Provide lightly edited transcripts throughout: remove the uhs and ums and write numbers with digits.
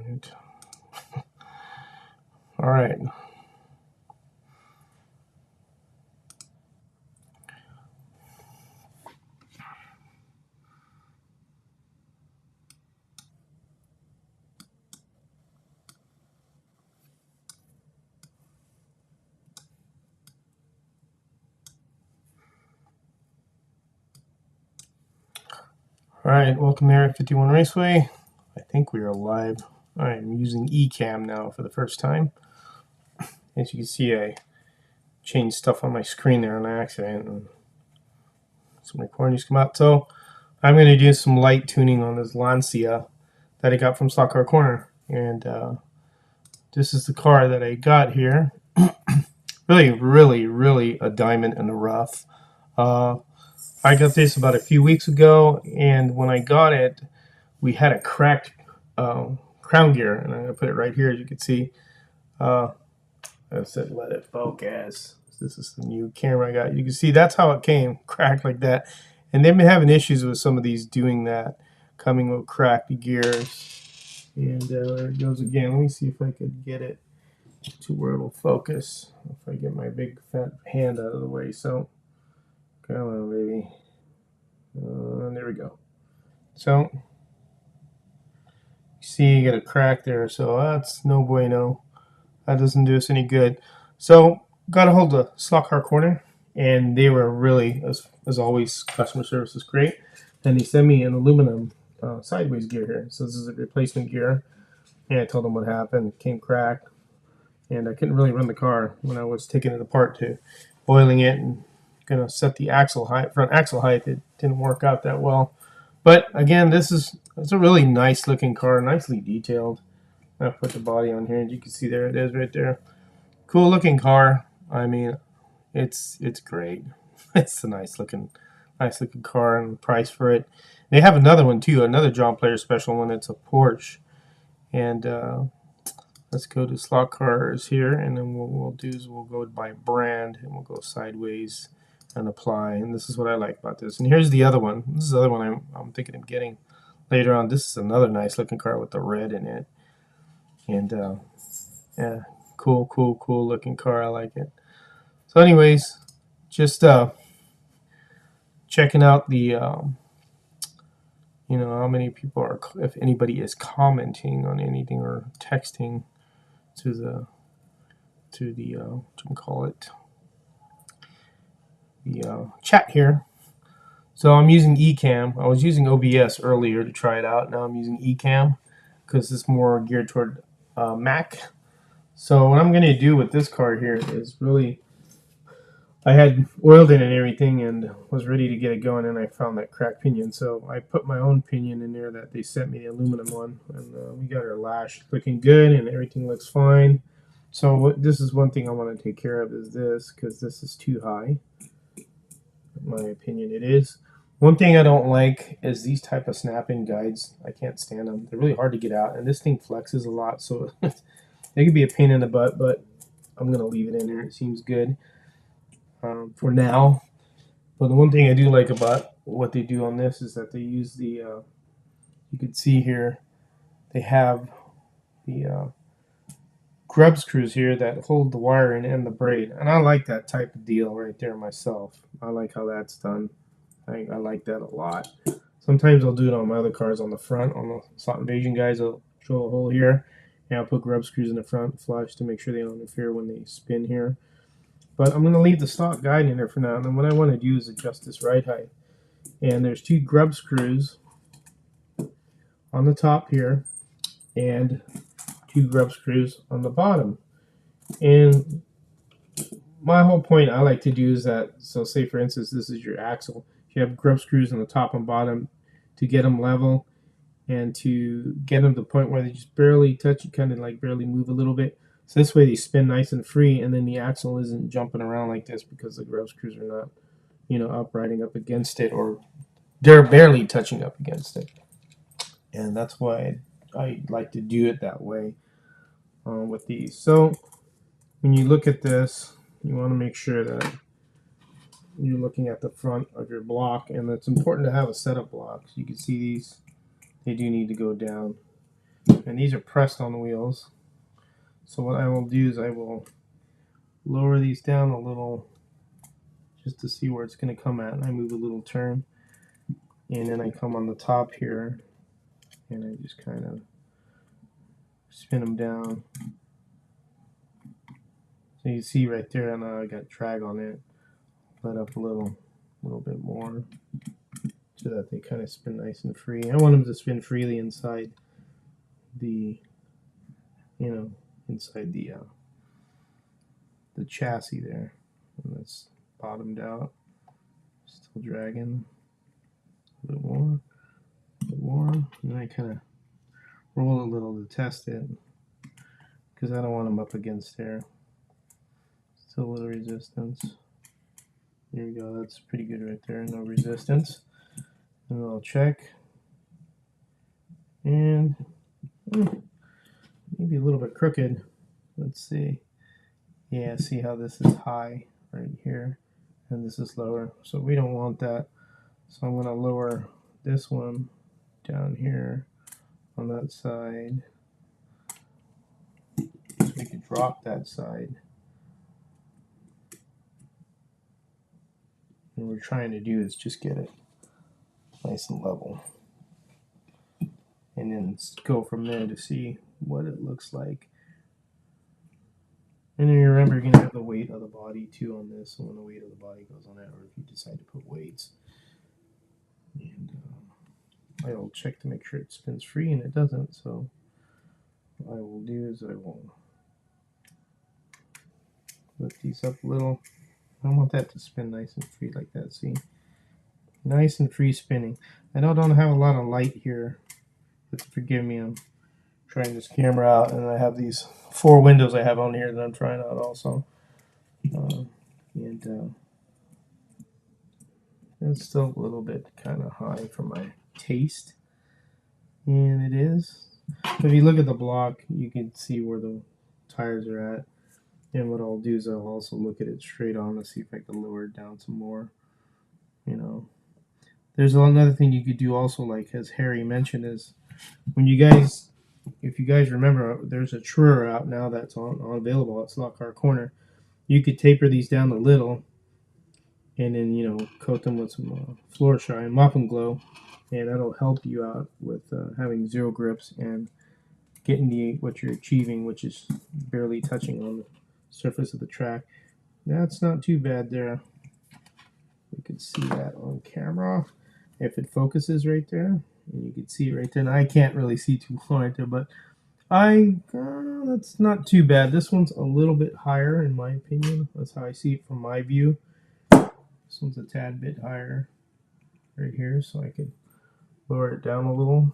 Right. All right. All right, welcome here at 51 Raceway. I think we are live. I'm using eCam now for the first time. As you can see, I changed stuff on my screen there on accident, and some recordings come out. So I'm going to do some light tuning on this Lancia that I got from Stock Car Corner, and this is the car that I got here. Really a diamond in the rough. I got this about a few weeks ago, and when I got it, we had a cracked crown gear, and I'm going to put it right here, as you can see. I said let it focus. This is the new camera I got. You can see that's how it came, cracked like that. And they've been having issues with some of these doing that, coming with cracked gears. And there it goes again. Let me see if I could get it to where it'll focus. If I get my big fat hand out of the way. So, come on, baby. There we go. So, you see, you got a crack there. So that's no bueno. That doesn't do us any good. So, got a hold of Stock Car Corner, and they were really, as always, customer service is great. And they sent me an aluminum sideways gear here. So this is a replacement gear. And I told them what happened. It came cracked, and I couldn't really run the car when I was taking it apart to oiling it and gonna set the axle height, front axle height. It didn't work out that well. But again, it's a really nice looking car, nicely detailed. I put the body on here, and you can see there it is right there. Cool looking car. I mean, it's great. It's a nice looking car, and the price for it. They have another one too, another John Player special one. It's a Porsche, and let's go to slot cars here, and then what we'll do is we'll go by brand, and we'll go sideways and apply. And this is what I like about this. And here's the other one. This is the other one I'm thinking of getting later on. This is another nice looking car with the red in it, and yeah, cool looking car. I like it. So anyways, just checking out the how many people are, if anybody is commenting on anything or texting to the what do you call it, the chat here. So I'm using eCam. I was using OBS earlier to try it out. Now I'm using eCam because it's more geared toward Mac. So what I'm going to do with this car here is really, I had oiled it and everything and was ready to get it going, and I found that cracked pinion. So I put my own pinion in there that they sent me, the aluminum one, and we got our lash looking good, and everything looks fine. So this is one thing I want to take care of, is this, because this is too high. In my opinion, it is. One thing I don't like is these type of snap-in guides. I can't stand them. They're really hard to get out, and this thing flexes a lot, so they could be a pain in the butt, but I'm going to leave it in there. It seems good for now. But the one thing I do like about what they do on this is that they use the, you can see here, they have the grub screws here that hold the wire in and the braid. And I like that type of deal right there myself. I like how that's done. I like that a lot. Sometimes I'll do it on my other cars on the front. On the slot invasion guys, I'll drill a hole here, and I'll put grub screws in the front flush to make sure they don't interfere when they spin here. But I'm going to leave the stock guide in there for now. And then what I want to do is adjust this ride height. And there's two grub screws on the top here, and two grub screws on the bottom. And my whole point I like to do is that, so say for instance, this is your axle. You have grub screws on the top and bottom to get them level and to get them to the point where they just barely touch, you kind of like barely move a little bit. So this way they spin nice and free, and then the axle isn't jumping around like this because the grub screws are not, uprighting up against it, or they're barely touching up against it. And that's why I like to do it that way with these. So when you look at this, you want to make sure that you're looking at the front of your block, and it's important to have a setup block. So you can see these, they do need to go down. and these are pressed on the wheels. So what I will do is I will lower these down a little just to see where it's going to come at. And I move a little turn, and then I come on the top here, and I just kind of spin them down. So you see right there, and I got drag on it. Let up a little bit more, so that they kind of spin nice and free. I want them to spin freely inside the, inside the chassis there. And that's bottomed out. Still dragging a bit more, and then I kind of roll a little to test it because I don't want them up against there. Still a little resistance. There we go. That's pretty good right there. No resistance. And I'll check. And maybe a little bit crooked. Let's see. Yeah, see how this is high right here, and this is lower. So we don't want that. So I'm going to lower this one down here on that side, so we can drop that side. And what we're trying to do is just get it nice and level, and then go from there to see what it looks like. And then remember, you're going to have the weight of the body too on this. So when the weight of the body goes on it, or if you decide to put weights, and I will check to make sure it spins free, and it doesn't. So what I will do is I will lift these up a little. I want that to spin nice and free like that. See, nice and free spinning. I don't have a lot of light here, but forgive me, I'm trying this camera out, and I have these 4 windows I have on here that I'm trying out also. It's still a little bit kind of high for my taste, and it is. If you look at the block, you can see where the tires are at. And what I'll do is I'll also look at it straight on to see if I can lower it down some more. There's another thing you could do also, like as Harry mentioned, is when you guys, if you guys remember, there's a truer out now that's on available at Slot Car Corner. You could taper these down a little, and then coat them with some floor shine, mop and glow, and that'll help you out with having zero grips and getting what you're achieving, which is barely touching on the surface of the track. That's not too bad there. You can see that on camera if it focuses right there, and you can see it right there. And I can't really see too far right there, but that's not too bad. This one's a little bit higher in my opinion. That's how I see it from my view. This one's a tad bit higher right here, so I could lower it down a little.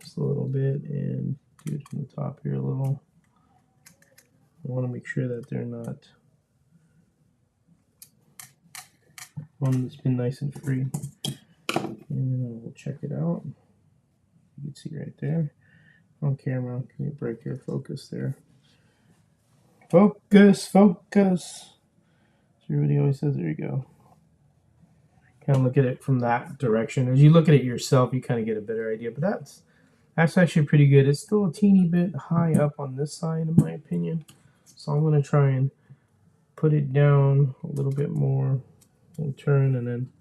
Just a little bit, and do it from the top here a little. I want to make sure that they're not. I want them to spin nice and free. And then we'll check it out. You can see right there on camera. Can you break your focus there? Focus, focus. So everybody always says, there you go. Kind of look at it from that direction. As you look at it yourself, you kind of get a better idea. But that's actually pretty good. It's still a teeny bit high up on this side, in my opinion. So I'm going to try and put it down a little bit more and turn, and then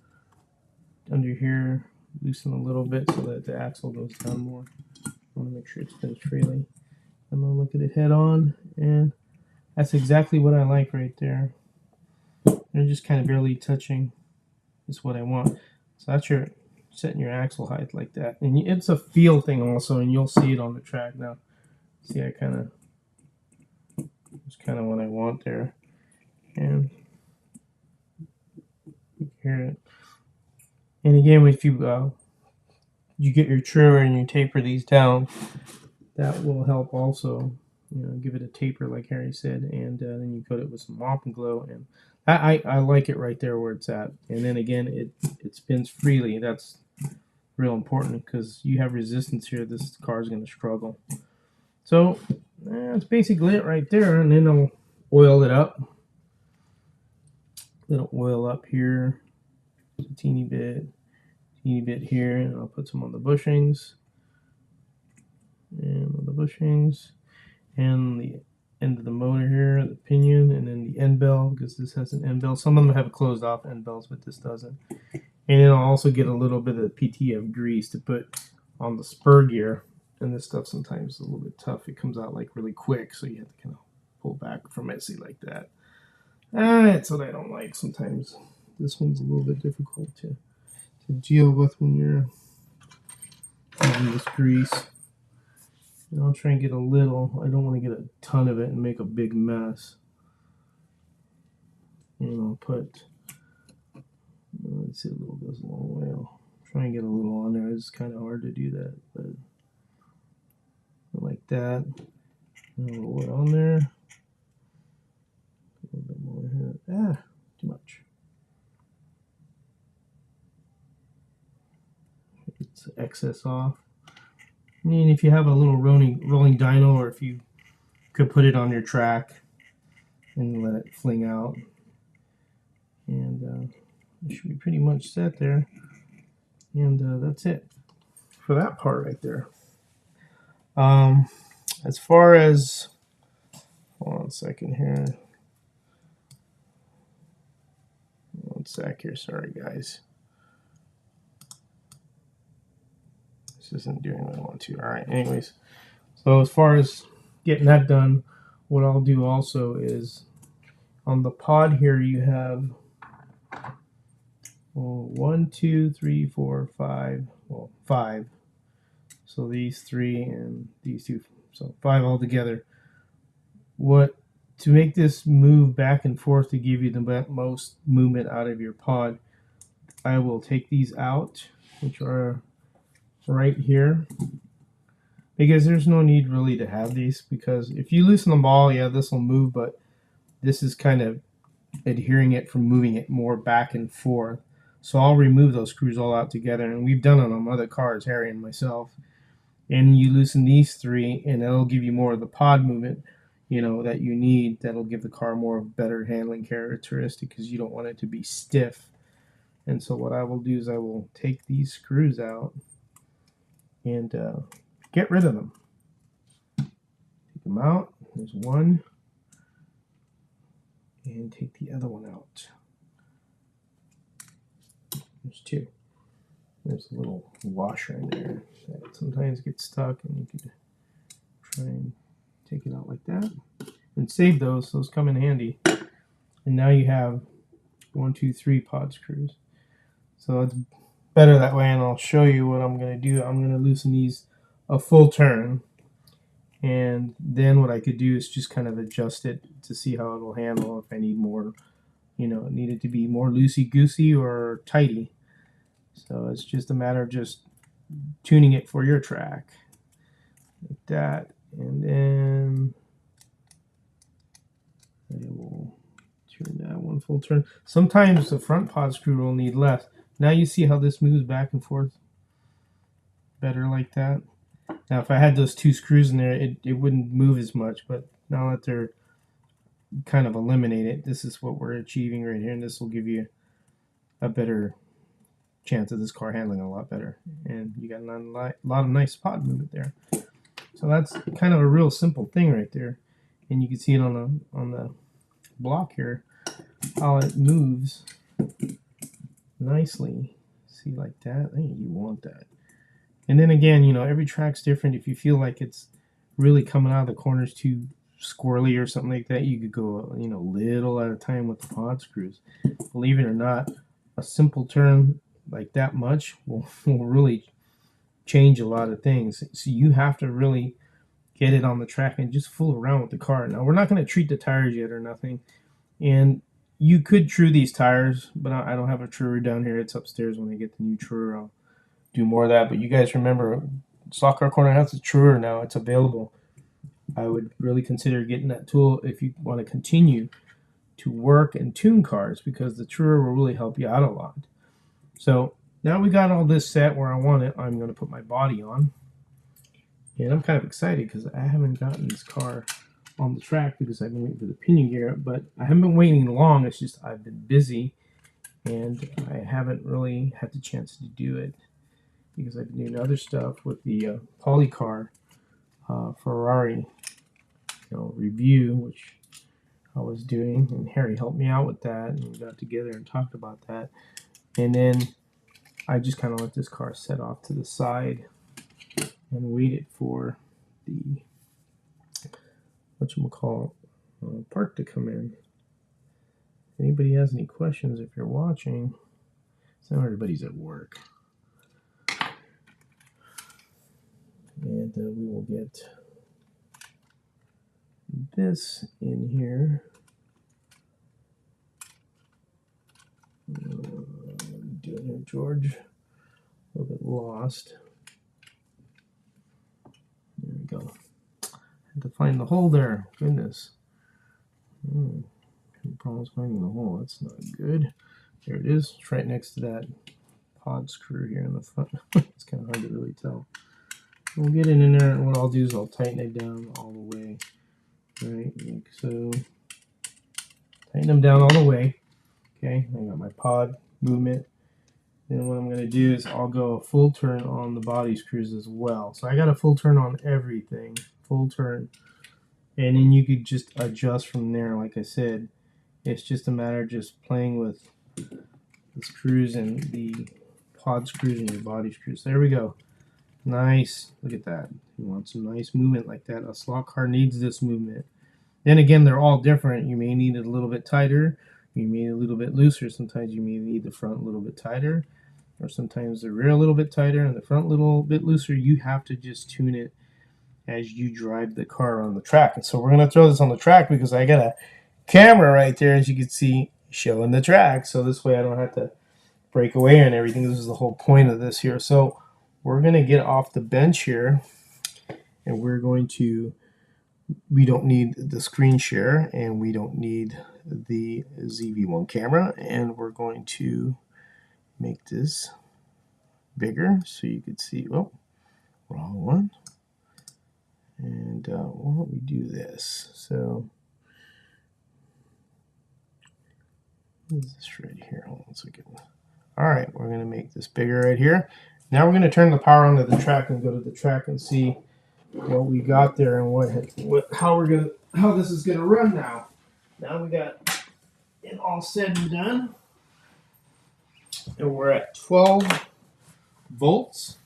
under here loosen a little bit so that the axle goes down more. I want to make sure it spins freely. I'm going to look at it head on, and that's exactly what I like right there. They're just kind of barely touching is what I want. So that's your setting your axle height like that. And it's a feel thing also, and you'll see it on the track now. See, it's kind of what I want there. And you hear it. And again, if you get your truer and you taper these down, that will help also. Give it a taper like Harry said, and then you coat it with some mop and glow, and I like it right there where it's at. And then again, it spins freely. That's real important because you have resistance here. This car is going to struggle. So that's basically it right there. And then I'll oil it up. Little oil up here, a teeny bit teeny bit here, and I'll put some on the bushings, and on the bushings, and the end of the motor here, the pinion, and then the end bell, because this has an end bell. Some of them have closed off end bells, but this doesn't. And then I'll also get a little bit of PTF grease to put on the spur gear. And this stuff sometimes is a little bit tough. It comes out like really quick, so you have to kind of pull back from it, see, like that. That's what I don't like sometimes. This one's a little bit difficult to deal with when you're using this grease. And I'll try and get a little. I don't want to get a ton of it and make a big mess. And I'll put, let's see, a little goes a long way. I'll try and get a little on there. It's kind of hard to do that, but like that. A little wood on there. A little bit more here. Too much. Get the excess off. And if you have a little rolling dyno, or if you could put it on your track and let it fling out, and it should be pretty much set there. And that's it for that part right there. As far as, hold on a second here. One sec here, sorry guys. This isn't doing what I want to. All right, anyways. So as far as getting that done, what I'll do also is on the pod here you have 1, 2, 3, 4, 5. Well, 5. So these 3 and these 2. So 5 altogether. To make this move back and forth to give you the most movement out of your pod, I will take these out, which are right here, because there's no need really to have these, because if you loosen the ball, yeah, this will move, but this is kind of adhering it from moving it more back and forth. So I'll remove those screws all out together, and we've done it on other cars, Harry and myself. And you loosen these 3, and it'll give you more of the pod movement, you know, that you need. That'll give the car more better handling characteristic, because you don't want it to be stiff. And so what I will do is I will take these screws out and get rid of them. Take them out. There's one. And take the other one out. There's 2. There's a little washer in there that sometimes gets stuck, and you could try and take it out like that and save those. Those come in handy. And now you have 1, 2, 3 pod screws. So it's better that way, and I'll show you what I'm going to do. I'm going to loosen these a full turn, and then what I could do is just kind of adjust it to see how it will handle, if I need more, you know, need it to be more loosey-goosey or tighty. So it's just a matter of just tuning it for your track like that, and then I will turn that one full turn. Sometimes the front pod screw will need less. Now you see how this moves back and forth better like that. Now if I had those 2 screws in there, it wouldn't move as much, but now that they're kind of eliminated, this is what we're achieving right here, and this will give you a better chance of this car handling a lot better, and you got a lot of nice pod movement there. So that's kind of a real simple thing right there, and you can see it on the block here how it moves nicely. See, like that. Hey, you want that. And then again, you know, every track's different. If you feel like it's really coming out of the corners too squirrely or something like that, you could go, you know, little at a time with the pod screws. Believe it or not, a simple turn like that much will really change a lot of things. So you have to really get it on the track and just fool around with the car. Now, we're not going to treat the tires yet or nothing, and you could true these tires, but I don't have a truer down here. It's upstairs. When I get the new truer, I'll do more of that. But you guys remember, Stock Car Corner has a truer now. It's available. I would really consider getting that tool if you want to continue to work and tune cars, because the truer will really help you out a lot. So now we got all this set where I want it. I'm going to put my body on. And I'm kind of excited because I haven't gotten this car on the track because I've been waiting for the pinion gear, but I haven't been waiting long. It's just I've been busy, and I haven't really had the chance to do it because I've been doing other stuff with the Polycar Ferrari review, which I was doing, and Harry helped me out with that, and we got together and talked about that. And then I just kind of let this car set off to the side and waited for the park to come in. If anybody has any questions, if you're watching, so everybody's at work, and we will get this in here. What are you doing here, George? A little bit lost. There we go. Had to find the hole there. Goodness. Problems finding the hole. That's not good. There it is. It's right next to that pod screw here in the front. It's kind of hard to really tell. We'll get it in there, and what I'll do is I'll tighten it down all the way. Right, like so. Tighten them down all the way. Okay, I got my pod movement. Then what I'm going to do is I'll go a full turn on the body screws as well. So I got a full turn on everything. Full turn. And then you could just adjust from there. Like I said, it's just a matter of just playing with the screws and the pod screws and your body screws. There we go. Nice. Look at that. You want some nice movement like that. A slot car needs this movement. Then again, they're all different. You may need it a little bit tighter. You may need a little bit looser. Sometimes you may need the front a little bit tighter, or sometimes the rear a little bit tighter and the front a little bit looser. You have to just tune it as you drive the car on the track. And so we're going to throw this on the track because I got a camera right there, as you can see, showing the track. So this way I don't have to break away and everything. This is the whole point of this here. So we're going to get off the bench here, and we don't need the screen share, and we don't need the ZV-1 camera, and we're going to make this bigger so you can see. Oh, wrong one. And why don't we do this? So what is this right here? Hold on a second. All right, we're going to make this bigger right here. Now we're going to turn the power onto the track and go to the track and see what we got there and how this is going to run now. Now we got it all said and done, and we're at 12 volts.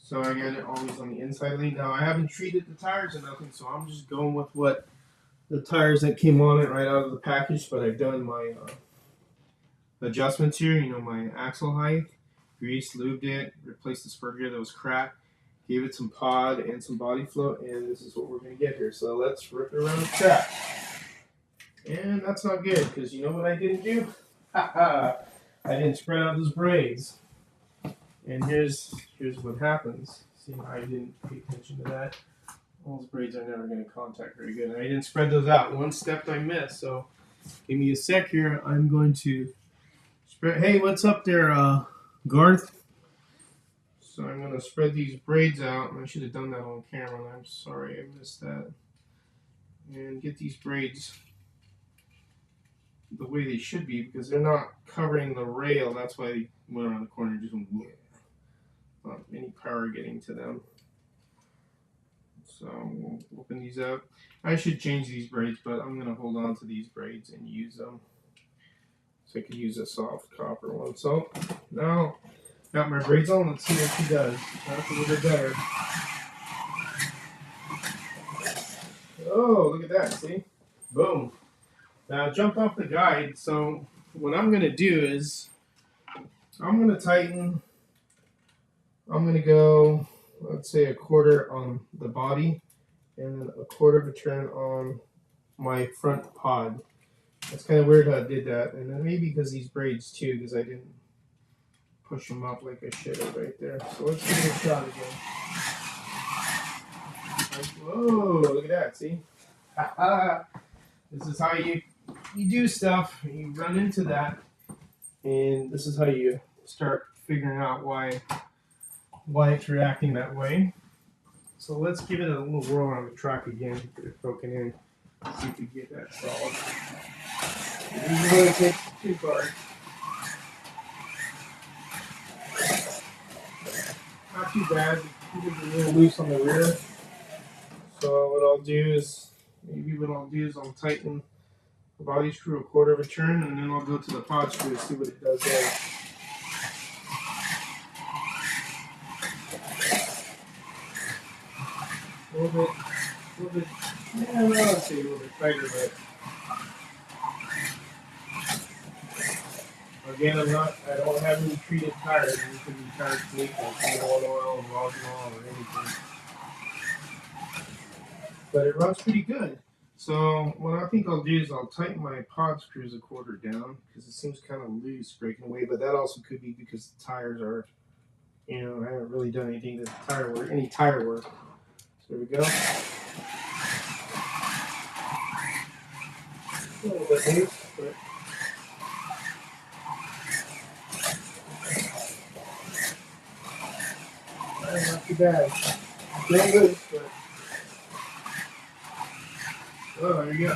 So I got it always on the inside lane. Now I haven't treated the tires or nothing, so I'm just going with what the tires that came on it right out of the package. But I've done my adjustments here. My axle height, greased, lubed it, replaced the spur gear that was cracked, gave it some pod and some body flow, and this is what we're going to get here. So let's rip it around the track. And that's not good, because you know what I didn't do? I didn't spread out those braids. And here's what happens. See, I didn't pay attention to that. Those braids are never going to contact very good. And I didn't spread those out. One step I missed. So give me a sec here. I'm going to spread. Hey, what's up there, Garth? So I'm going to spread these braids out. I should have done that on camera. I'm sorry I missed that. And get these braids the way they should be, because they're not covering the rail. That's why they went around the corner and just went, yeah. Not any power getting to them. So we'll open these up. I should change these braids, but I'm going to hold on to these braids and use them. So I could use a soft copper one. So now got my braids on. Let's see what she does. That's a little bit better. Oh, look at that. See? Boom. Now I jumped off the guide. So what I'm going to do is I'm going to tighten. I'm going to go, let's say, a quarter on the body and then a quarter of a turn on my front pod. That's kind of weird how I did that. And then maybe because these braids too, because I didn't push them up like I should have right there. So let's give it a shot again. Whoa, look at that, see? This is how you do stuff. You run into that. And this is how you start figuring out why it's reacting that way. So let's give it a little whirl around the track again, get it broken in, see if we get that solved. It doesn't really take too far. not too bad. It's a little loose on the rear. So what I'll do is, I'll tighten the body screw a quarter of a turn, and then I'll go to the pod screw to see what it does there. A little bit, yeah, I'd say a little bit tighter, but again, I don't have any treated tires. These can be tires leak like oil and rosinol or anything. But it runs pretty good. So what I think I'll do is I'll tighten my pod screws a quarter down because it seems kind of loose breaking away. But that also could be because the tires are, I haven't really done anything to the tire work, So there we go. A little bit loose, but not too bad. Still loose, but oh, there you go.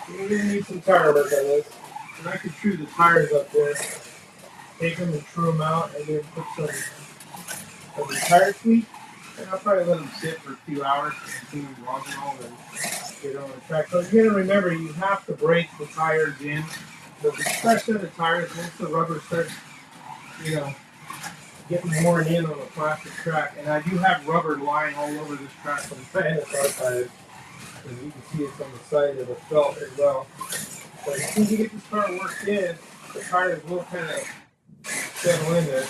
We're gonna need some tire work on this. And I could true the tires up there, take them and true them out, and then put some of the tire tweak. And I'll probably let them sit for a few hours to continue logging all and get on the track. So you gotta remember, you have to break the tires in. Because especially the tires, once the rubber starts, getting worn in on a plastic track. And I do have rubber lying all over this track from the tires. And you can see it's on the side of the felt as well. But as soon as you get this car worked in, the tires will kind of settle in there.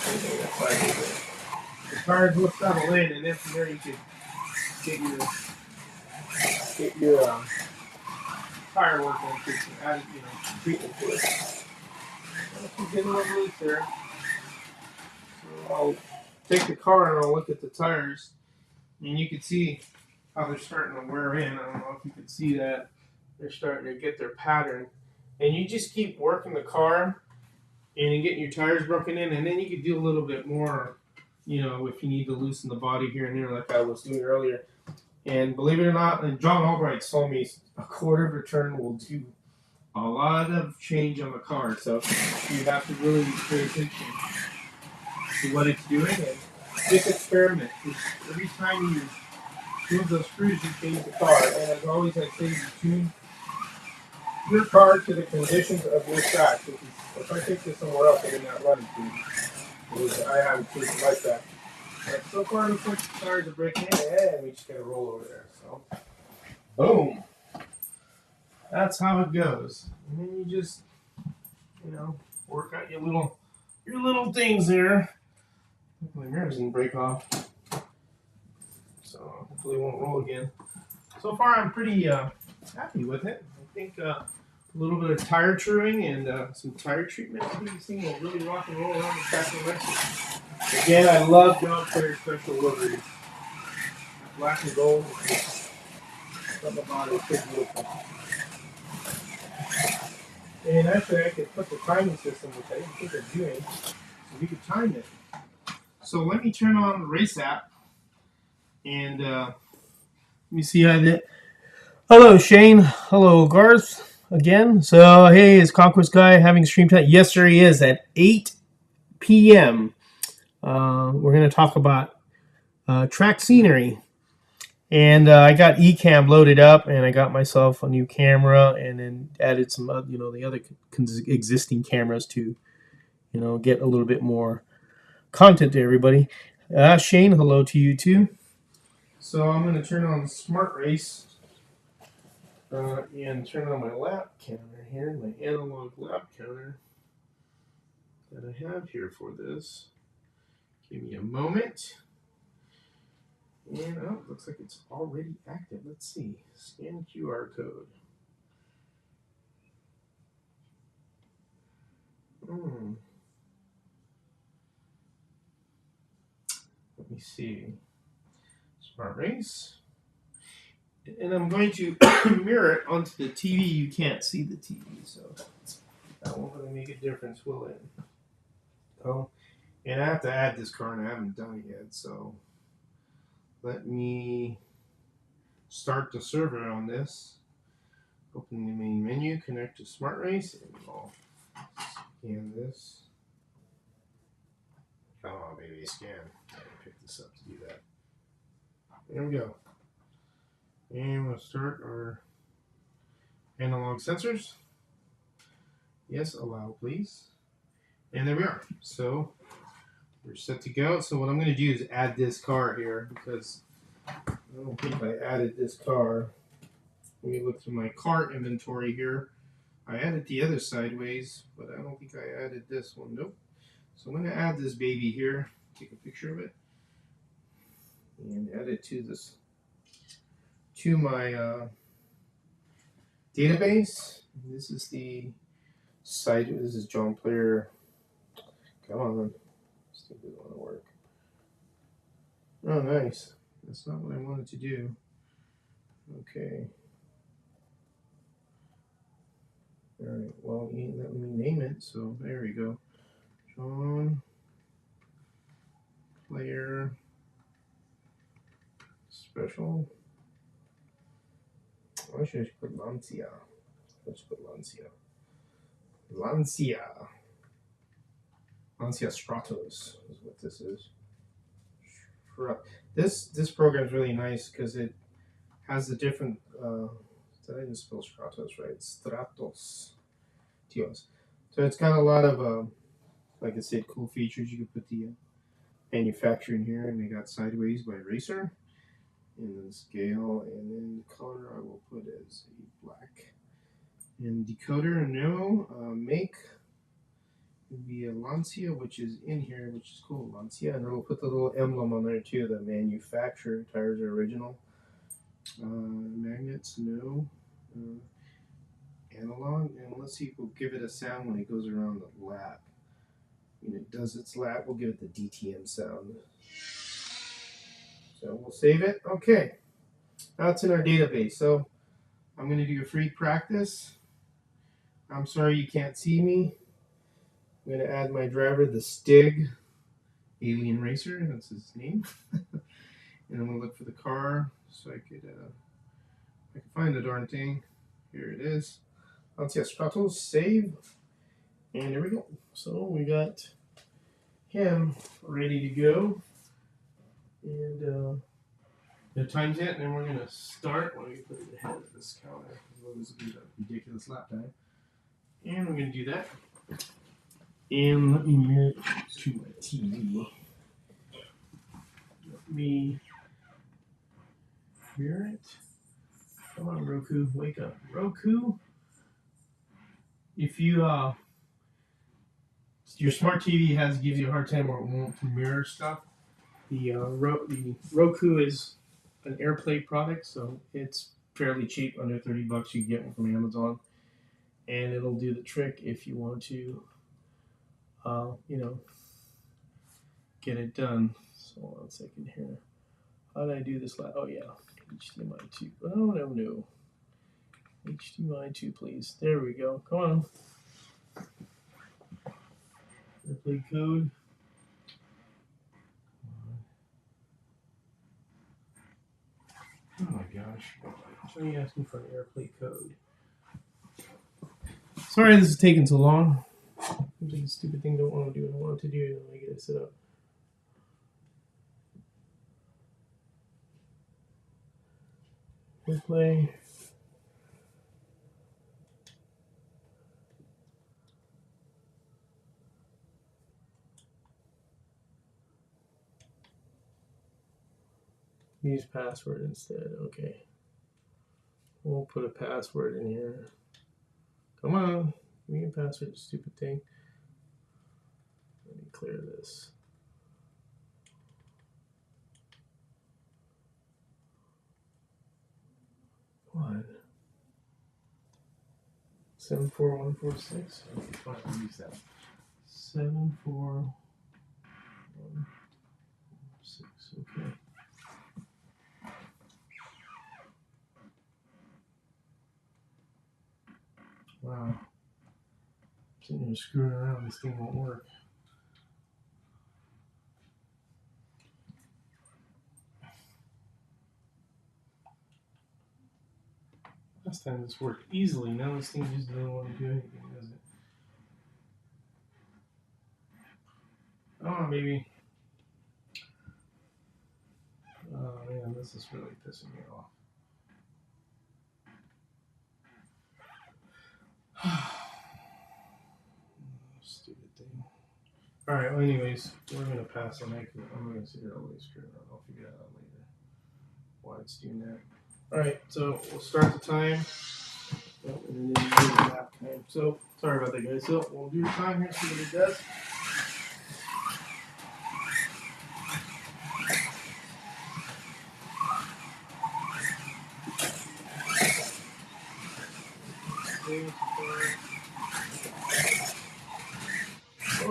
The tires will settle in, and then from there you can get your tire work on to add, treatment to it. It's getting a little loose there. So I'll take the car and I'll look at the tires, and you can see how they're starting to wear in. I don't know if you can see that. They're starting to get their pattern. And you just keep working the car and getting your tires broken in, and then you can do a little bit more, if you need to loosen the body here and there like I was doing earlier. And believe it or not, and John Albright told me a quarter of a turn will do a lot of change on the car. So you have to really pay attention to what it's doing and just experiment. Every time you move those screws, you change the car. And as always, I say you tune your car to the conditions of your track. If I take this somewhere else, I may not run it. I haven't tuned it like that. But so far, it looks like the tires are breaking in, and we just got to roll over there. So, boom. That's how it goes. And then you just, work out your little things there. Hopefully, the mirrors didn't break off. So hopefully, it won't roll again. So far, I'm pretty happy with it. I think a little bit of tire truing and some tire treatment. I think this thing will really rock and roll around the track of Mexico. Again, I love John Player's special livery. Black and gold. Something about it. It's beautiful. And actually, I could put the timing system, which I didn't think of doing, so we could time it. So let me turn on the race app, and let me see how that. Hello, Shane. Hello, Garth. Again. So, hey, is Conquest Guy having stream time? Yes, sir, he is at 8 p.m. We're going to talk about track scenery. And I got Ecamm loaded up, and I got myself a new camera, and then added some, the other existing cameras to, get a little bit more content to everybody. Shane, hello to you too. So I'm going to turn on Smart Race and turn on my lap counter here, my analog lap counter that I have here for this. Give me a moment. And looks like it's already active. Let's see. Scan QR code. Let me see. Smart Race. And I'm going to mirror it onto the TV. You can't see the TV, so that won't really make a difference, will it? Oh, and I have to add this car, and I haven't done it yet, so let me start the server on this. Open the main menu, connect to Smart Race, and I'll scan this. Come on, baby, scan. I gotta pick this up to do that. There we go. And we'll start our analog sensors. Yes, allow, please. And there we are. So we're set to go. So what I'm going to do is add this car here because I don't think I added this car. Let me look through my car inventory here. I added the other sideways, but I don't think I added this one. Nope. So I'm going to add this baby here. Take a picture of it and add it to this, to my database. This is the site. This is John Player. Come on. This thing doesn't want to work. Oh, nice. That's not what I wanted to do. Okay. All right. Well, you let me name it. So there we go. John Player Special. I should put Lancia. Let's put Lancia. Lancia. Lancia Stratos is what this is. This program is really nice because it has the different. Did I even spell Stratos right? Stratos. Tios. So it's got a lot of, like I said, cool features. You can put the manufacturer in here, and they got sideways by Racer, and then scale, and then color I will put as a black. And decoder, no. Make would be a Lancia, which is in here, which is cool, Lancia, and then we'll put the little emblem on there too. The manufacturer tires are original. Magnets, no. Analog, and let's see if we'll give it a sound when it goes around the lap. When it does its lap, we'll give it the DTM sound. So we'll save it. Okay, now it's in our database. So I'm going to do a free practice. I'm sorry you can't see me. I'm going to add my driver, the Stig Alien Racer. That's his name. And I'm going to look for the car so I could find the darn thing. Here it is. Lancia Stratos, save. And there we go. So we got him ready to go. And the time's it, and then we're going to start. Let me put it ahead of this counter. This will be a ridiculous lap time. And we're going to do that. And let me mirror it to my TV. Let me mirror it. Come on, Roku, wake up. Roku, if you your smart TV gives you a hard time or it won't mirror stuff, the Roku is an AirPlay product, so it's fairly cheap, under $30. You can get one from Amazon, and it'll do the trick if you want to, get it done. So hold on a second here. How did I do this? Oh yeah, HDMI 2. Oh no. HDMI 2, please. There we go. Come on. AirPlay code. Oh my gosh. Why are you asking for an AirPlay code? Sorry this is taking so long. Seems like a stupid thing. Don't want to do what I want to do. I get it set up. AirPlay. Use password instead. Okay. We'll put a password in here. Come on. Give me a password, stupid thing. Let me clear this. What? 74146. Okay, fine. I'll use that. 74146. Okay. Wow. Sitting here screwing around, this thing won't work. Last time this worked easily, now this thing just doesn't want to do anything, does it? Oh, maybe. Oh man, this is really pissing me off. Stupid thing. Alright, well anyways, we're gonna pass on that. I'm gonna sit here all the way straight around. I'll figure that out later. Why it's doing that. Alright, so we'll start the time. Oh, and then do the lap time. So sorry about that guys. So we'll do the time here, see what it does.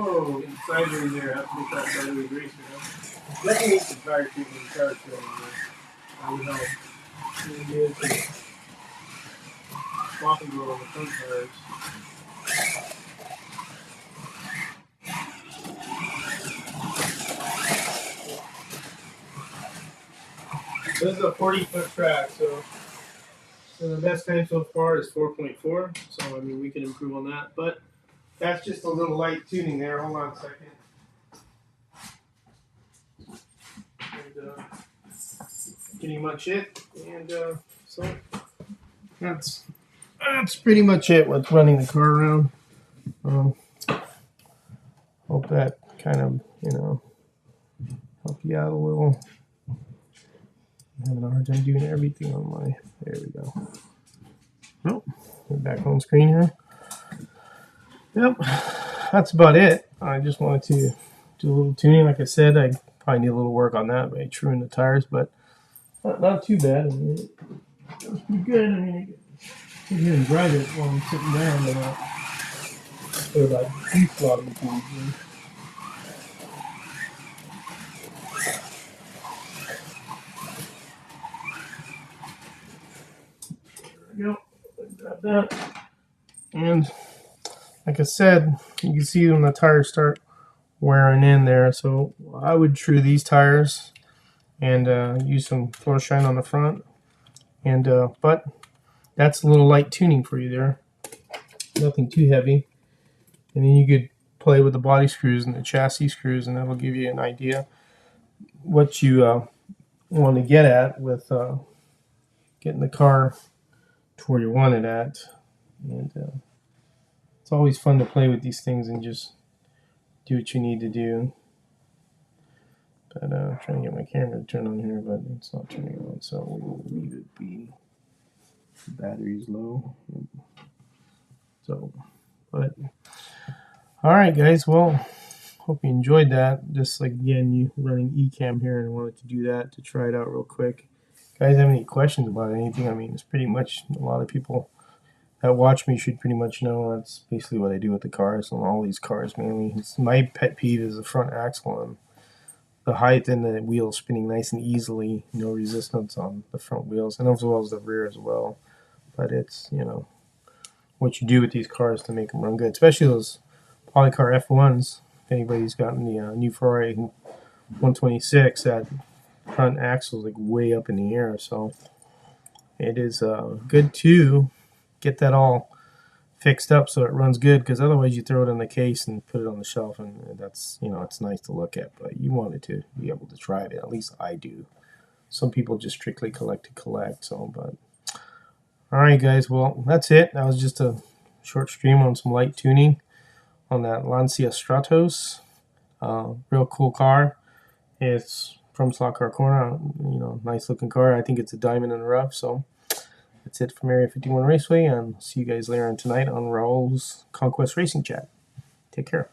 Oh, it's sideways there. I have to make that sideways race, you know. Definitely need some tire treatment and tire treatment on this. I would help. Swap and go on the front tires. This is a 40-foot track, so the best time so far is 4.4. So I mean we can improve on that, but that's just a little light tuning there. Hold on a second. And, pretty much it. And so that's pretty much it with running the car around. Hope that kind of, you know, help you out a little. I'm having a hard time doing everything on my, there we go. Nope, we're back on screen here. Yep, that's about it. I just wanted to do a little tuning. Like I said, I probably need a little work on that by truing the tires, but not too bad. I mean, it was pretty good. I mean, I sit here and drive it while I'm sitting down, but not for like deep flopping things. There we go. Grab that. And like I said, you can see when the tires start wearing in there. So I would true these tires and use some floor shine on the front. And but that's a little light tuning for you there. Nothing too heavy. And then you could play with the body screws and the chassis screws, and that'll give you an idea what you want to get at with getting the car to where you want it at. And it's always fun to play with these things and just do what you need to do. But I'm trying to get my camera to turn on here, but it's not turning on, so we'll leave it be. The battery's low. So, but all right, guys. Well, hope you enjoyed that. Just like again, you running eCam here, and I wanted to do that to try it out real quick. Guys, have any questions about anything? I mean, it's pretty much a lot of people that watch me should pretty much know that's basically what I do with the cars and all these cars mainly. My pet peeve is the front axle and the height and the wheels spinning nice and easily, no resistance on the front wheels, and as well as the rear as well. But it's, you know, what you do with these cars to make them run good, especially those Polycar F1s. If anybody's gotten the new Ferrari 126, that front axle is like way up in the air, so it is good to get that all fixed up so it runs good, because otherwise you throw it in the case and put it on the shelf, and that's, you know, it's nice to look at, but you want it to be able to drive it. At least I do. Some people just strictly collect to collect. So, but all right, guys. Well, that's it. That was just a short stream on some light tuning on that Lancia Stratos. Real cool car. It's from Slot Car Corner. You know, nice looking car. I think it's a diamond in the rough. So that's it from Area 51 Raceway, and see you guys later on tonight on Raul's Conquest Racing Chat. Take care.